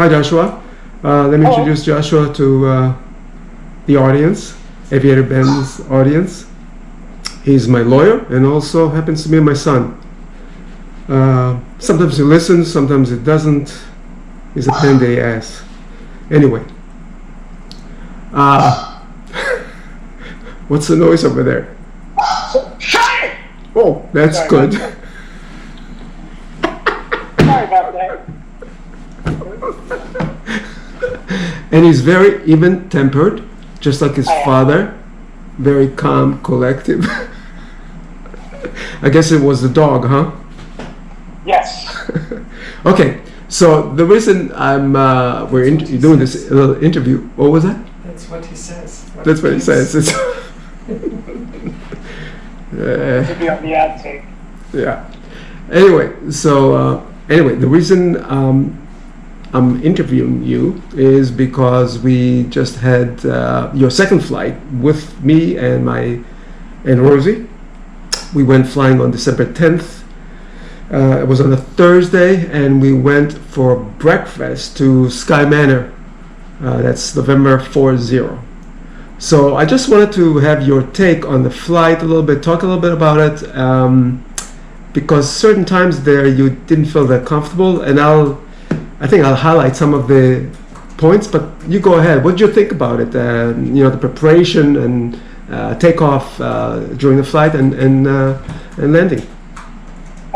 Hi, Joshua. Let me introduce Joshua to the audience, Aviator Ben's audience. He's my lawyer and also happens to be my son. Sometimes he listens, sometimes he doesn't. He's a pain in the ass. Anyway, what's the noise over there? Shut it! Oh, that's Sorry good. Sorry about that. And he's very even-tempered, just like his father. Very calm, collective. I guess it was the dog, huh? Yes. Okay, so the reason we're doing this little interview. What was that? That's what he says. That's what he says. It's To be on the outtake. yeah. Anyway, so the reason I'm interviewing you is because we just had your second flight with me and Rosie. We went flying on December 10th. It was on a Thursday, and we went for breakfast to Sky Manor. That's November 40. So I just wanted to have your take on the flight a little bit, talk a little bit about it, because certain times there you didn't feel that comfortable, and I think I'll highlight some of the points, but you go ahead. What did you think about it? The preparation and takeoff during the flight and landing.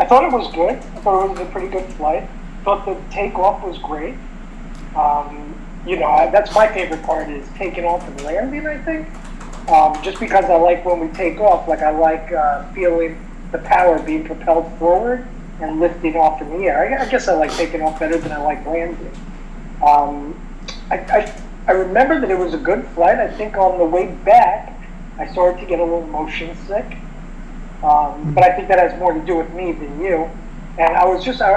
I thought it was good. I thought it was a pretty good flight. I thought the takeoff was great. That's my favorite part is taking off and landing, I think. Just because I like when we take off, like I like feeling the power being propelled forward and lifting off in the air. I guess I like taking off better than I like landing. I remember that it was a good flight. I think on the way back, I started to get a little motion sick. But I think that has more to do with me than you. And I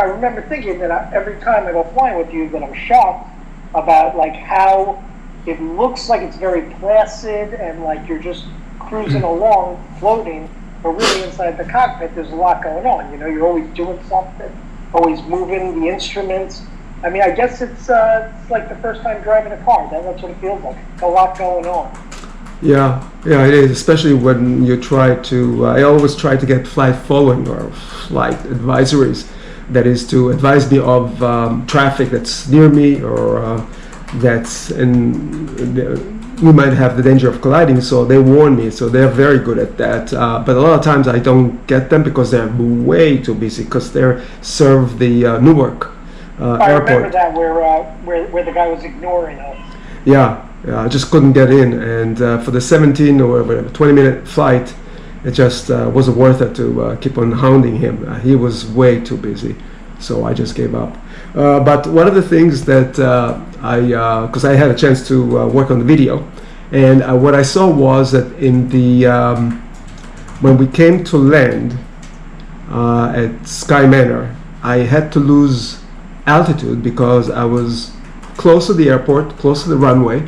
remember thinking that every time I go flying with you, that I'm shocked about like how it looks like it's very placid and like you're just cruising along, floating, but really inside the cockpit, there's a lot going on. You're always doing something, always moving the instruments. I mean, I guess it's like the first time driving a car. That's what it feels like. A lot going on. Yeah, it is, especially when you try to, I always try to get flight following or flight advisories, that is to advise me of traffic that's near me or we might have the danger of colliding, so they warn me, so they're very good at that. But a lot of times I don't get them because they're way too busy because they serve the Newark airport. I remember that where the guy was ignoring us. Yeah, I just couldn't get in, and for the 17 or whatever 20-minute flight, it just wasn't worth it to keep on hounding him. He was way too busy, so I just gave up. But one of the things that because I had a chance to work on the video, and what I saw was that in the when we came to land at Sky Manor, I had to lose altitude because I was close to the airport, close to the runway,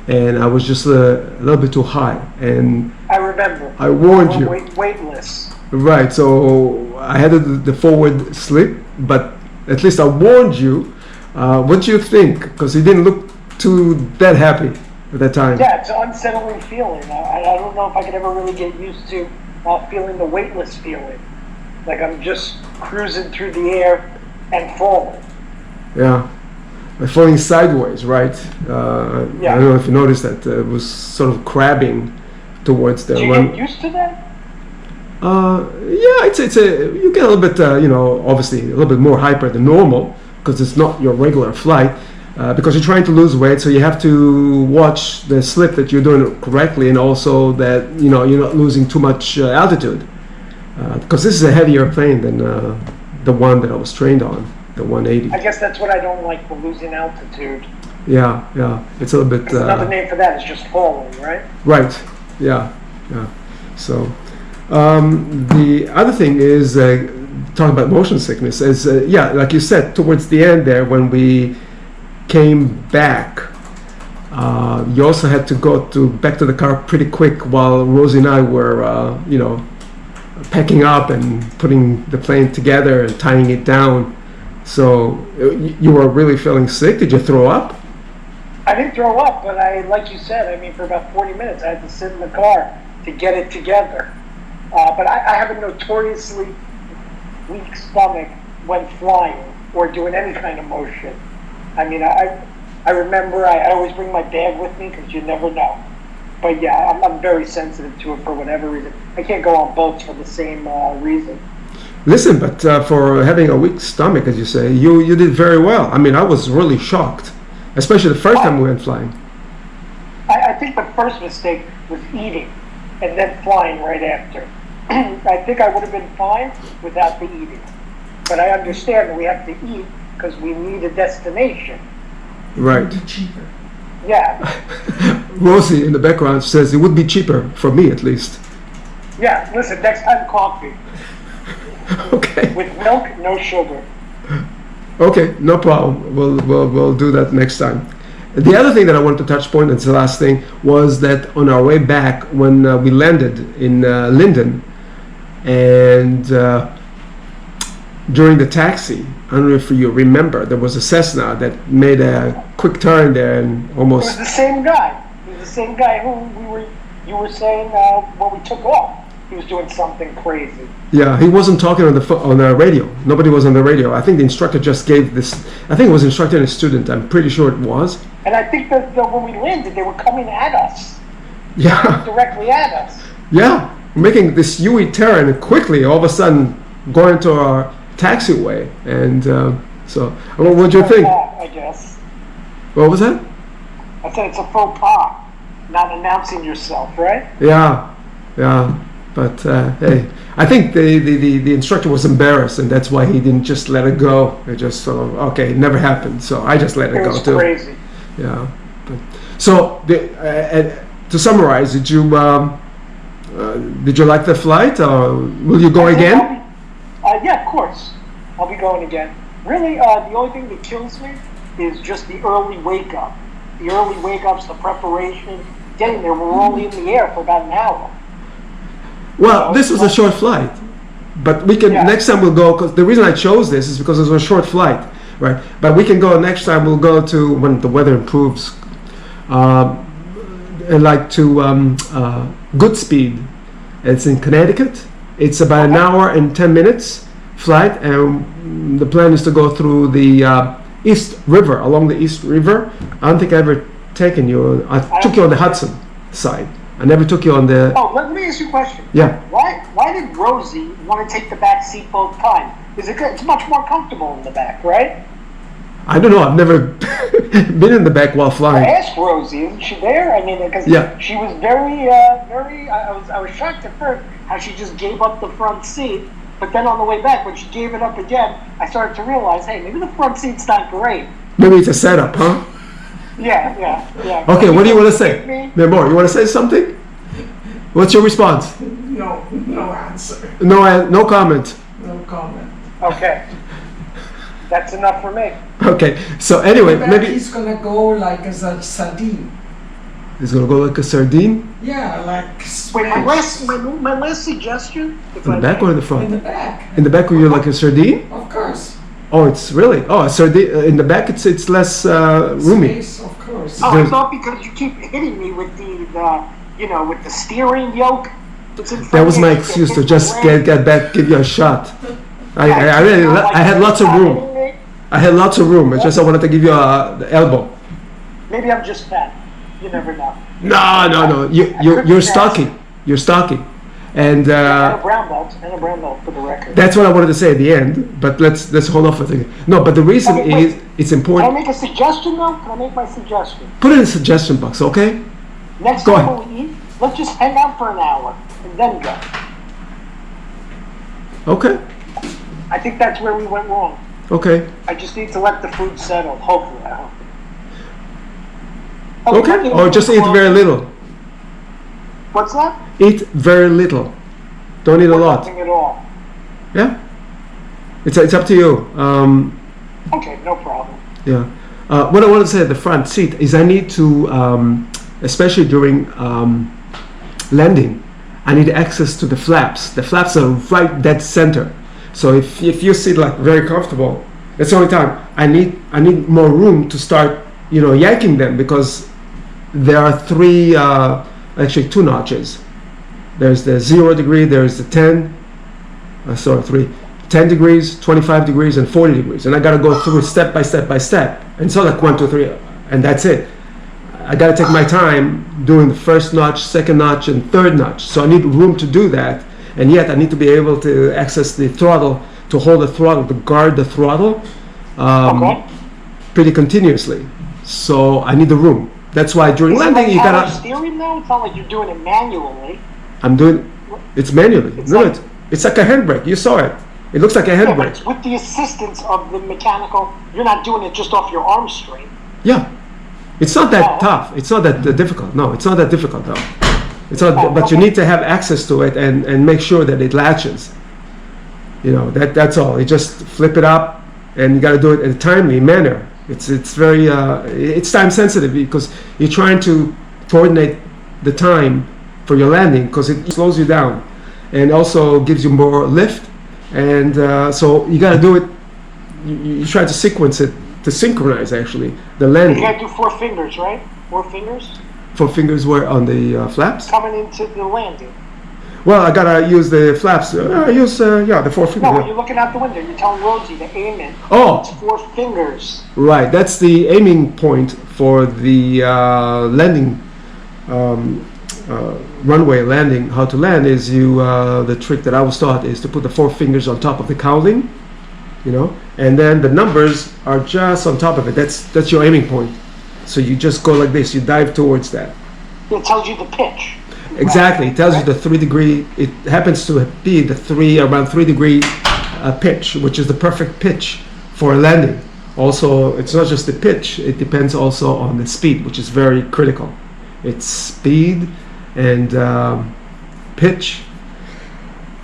and I was just a little bit too high. And I remember. I warned you. Weightless. Right, so I had the forward slip, but at least I warned you. What do you think? Because he didn't look too that happy at that time. Yeah, it's an unsettling feeling. I don't know if I could ever really get used to feeling the weightless feeling. Like I'm just cruising through the air and falling. Yeah. Falling sideways, right? Yeah. I don't know if you noticed that. It was sort of crabbing towards the run. Do you get used to that? Yeah, you get a little bit, obviously a little bit more hyper than normal because it's not your regular flight. Because you're trying to lose weight, so you have to watch the slip that you're doing it correctly, and also that you're not losing too much altitude. Because this is a heavier plane than the one that I was trained on. The 180. I guess that's what I don't like, the losing altitude. Yeah, it's a little bit. Another name for that is just falling, right? Right. Yeah. So the other thing is talking about motion sickness. Is like you said, towards the end there when we came back, you also had to go back to the car pretty quick while Rosie and I were, packing up and putting the plane together and tying it down. So you were really feeling sick. Did you throw up? I didn't throw up, but like you said, I mean, for about 40 minutes, I had to sit in the car to get it together. But I have a notoriously weak stomach when flying or doing any kind of motion. I mean, I remember I always bring my bag with me because you never know. But yeah, I'm very sensitive to it for whatever reason. I can't go on boats for the same reason. Listen, but for having a weak stomach, as you say, you did very well. I mean, I was really shocked, especially the first time we went flying. I think the first mistake was eating and then flying right after. I think I would have been fine without the eating. But I understand that we have to eat because we need a destination. Right. Cheaper. Yeah. Rosie in the background says it would be cheaper, for me at least. Yeah, listen, next time coffee. Okay. With milk, no sugar. Okay, no problem. We'll do that next time. The other thing that I wanted to touch point, and it's the last thing, was that on our way back when we landed in Linden, and during the taxi, I don't know if you remember, there was a Cessna that made a quick turn there and It almost... was the same guy. It was the same guy who you were saying when we took off. He was doing something crazy. Yeah, he wasn't talking on the radio. Nobody was on the radio. I think the instructor just gave this. I think it was instructor and a student. I'm pretty sure it was. And I think that when we landed, they were coming at us. Yeah. Directly at us. Yeah, making this U-turn turn quickly. All of a sudden, going to our taxiway, and so what do you think? I guess. What was that? I said it's a faux pas, not announcing yourself, right? Yeah, yeah. But hey, I think the instructor was embarrassed, and that's why he didn't just let it go. It just sort of, okay, it never happened, so I just let it go too. It was crazy. Yeah. But, so to summarize, did you like the flight, or will you go again? Yeah, of course. I'll be going again. Really, the only thing that kills me is just the early wake up. The early wake ups, the preparation, getting there. We're only in the air for about an hour. Well, this was a short flight, but we can next time we'll go. Because the reason I chose this is because it was a short flight, right? But we can go next time. We'll go to when the weather improves, like to Goodspeed. It's in Connecticut. It's about an hour and 10 minutes flight, and the plan is to go through the East River, along the East River. I don't think I ever taken you. I took you on the Hudson side. I never took you on the... Oh, let me ask you a question. Yeah. Why did Rosie want to take the back seat both times? It's much more comfortable in the back, right? I don't know. I've never been in the back while I flying. asked Rosie, isn't she there? I mean, because she was very. I was shocked at first how she just gave up the front seat, but then on the way back, when she gave it up again, I started to realize, hey, maybe the front seat's not great. Maybe it's a setup, huh? Yeah. Okay, what do you want to say? Memor, you want to say something? What's your response? No answer. No comment. No comment. Okay. That's enough for me. Okay, so anyway, Back maybe he's gonna go like as a sardine. he's gonna go like a sardine Yeah, like Wait, my last suggestion. in the back or in the in front? the back. In the back, where you're like a sardine. Of course. Oh, it's really. Oh, a sardine in the back. It's less roomy. Space, of course. Oh, I thought because you keep hitting me with with the steering yoke. That was my excuse to just get back, give you a shot. I had lots of room. I had lots of room. It's just I wanted to give you the elbow. Maybe I'm just fat. You never know. No. You're stocky. You're stocky, and And a brown belt for the record. that's what I wanted to say at the end. But let's hold off for a second. No, but the reason Okay, wait. is it's Can I important. make a suggestion though? Can I make my suggestion? Put it in the suggestion box, okay? Next Go time ahead. when we eat, let's just hang out for an hour and then go. Okay. I think that's where we went wrong. Okay. I just need to let the food settle. Hopefully, I hope. Okay. nothing Or just eat very little. What's that? Eat very little. Don't eat a lot. Nothing at all. Yeah. It's up to you. Okay, no problem. Yeah. What I want to say at the front seat is I need to, especially during landing, I need access to the flaps. The flaps are right dead center. So if you sit like very comfortable, It's the only time. I need more room to start, yanking them, because there are actually two notches. There's the 0 degree, there's the 10 degrees, 25 degrees, and 40 degrees. And I got to go through step by step by step. And so like 1, 2, 3, and that's it. I got to take my time doing the first notch, second notch, and third notch. So I need room to do that. And yet I need to be able to access the throttle, to hold the throttle, to guard the throttle pretty continuously. So I need the room. That's why during landing you gotta. Steering though? It's not like you're doing it manually. I'm doing. It's manually. It's like a handbrake. You saw it. It looks like a But handbrake. it's with the assistance of the mechanical. You're not doing it just off your arm straight. Yeah. It's not that tough. It's not that difficult. No, it's not that difficult though. It's not. But you need to have access to it and make sure that it latches. That's all. You just flip it up, and you got to do it in a timely manner. It's very it's time sensitive, because you're trying to coordinate the time for your landing, because it slows you down and also gives you more lift, and so you got to do it. You try to sequence it to synchronize actually the landing. You got to do 4 fingers, right? 4 fingers 4 fingers were on the flaps. coming into the landing. Well, I gotta use the flaps. I use the 4 fingers. No, when you're looking out the window, you're telling Rosie to aim it. Oh. It's 4 fingers. Right, that's the aiming point for the landing, runway landing. How to land is the trick that I was taught is to put the 4 fingers on top of the cowling, and then the numbers are just on top of it. That's your aiming point. So you just go like this, you dive towards that. It tells you the pitch. Exactly, it tells you the 3 degree, it happens to be around 3 degree pitch, which is the perfect pitch for a landing. Also, it's not just the pitch, it depends also on the speed, which is very critical. It's speed and pitch,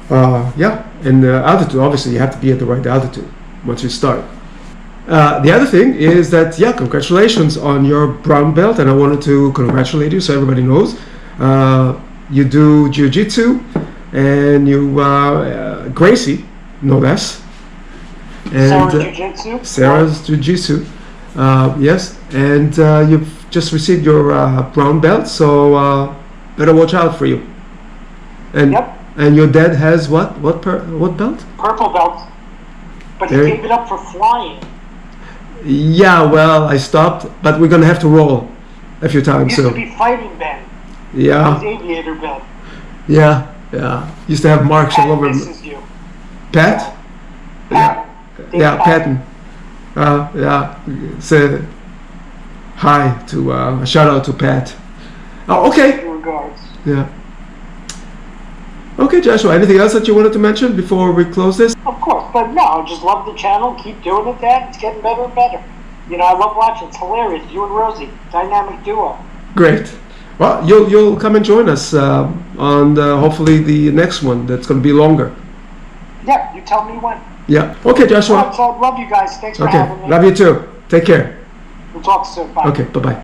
and altitude. Obviously you have to be at the right altitude once you start. The other thing is that, congratulations on your brown belt, and I wanted to congratulate you so everybody knows. You do jiu-jitsu, and you Gracie, no less. And Sarah's Jiu-Jitsu. Sarah's jiu-jitsu, yes. And you've just received your brown belt, so better watch out for you. And and your dad has what belt? Purple belt. But he gave it up for flying. Yeah, well, I stopped, but we're gonna have to roll a few times. He used to be fighting Ben. Yeah. Real Aviator Ben. Yeah. Used to have marks all over him. Misses you. Pat? Yeah, Patton. Say hi to, a shout out to Pat. Oh, okay. Regards. Yeah. Okay, Joshua, anything else that you wanted to mention before we close this? Of course, but no, I just love the channel. Keep doing it, Dad. It's getting better and better. I love watching. It's hilarious. You and Rosie, dynamic duo. Great. Well, you'll come and join us on hopefully the next one that's going to be longer. Yeah, you tell me when. Yeah. Okay, Joshua. So love you guys. Thanks for having me. Love you too. Take care. We'll talk soon. Bye. Okay, bye-bye.